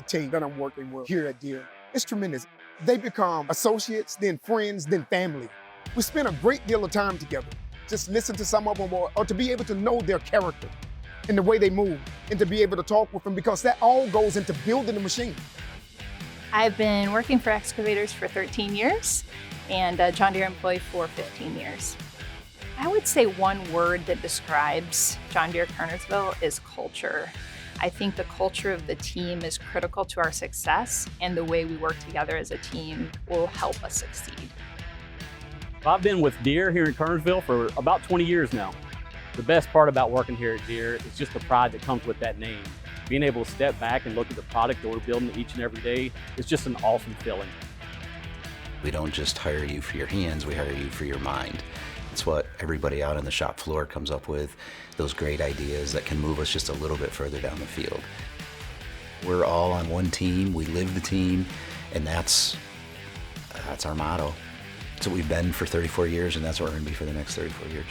the team that I'm working with here at Deere. It's tremendous. They become associates, then friends, then family. We spend a great deal of time together. Just listen to some of them or to be able to know their character and the way they move and to be able to talk with them because that all goes into building the machine. I've been working for Excavators for 13 years and a John Deere employee for 15 years. I would say one word that describes John Deere Kernersville is culture. I think the culture of the team is critical to our success, and the way we work together as a team will help us succeed. I've been with Deere here in Kernersville for about 20 years now. The best part about working here at Deere is just the pride that comes with that name. Being able to step back and look at the product that we're building each and every day is just an awesome feeling. We don't just hire you for your hands, we hire you for your mind. It's what everybody out on the shop floor comes up with, those great ideas that can move us just a little bit further down the field. We're all on one team, we live the team, and that's our motto. That's what we've been for 34 years, and that's what we're going to be for the next 34 years.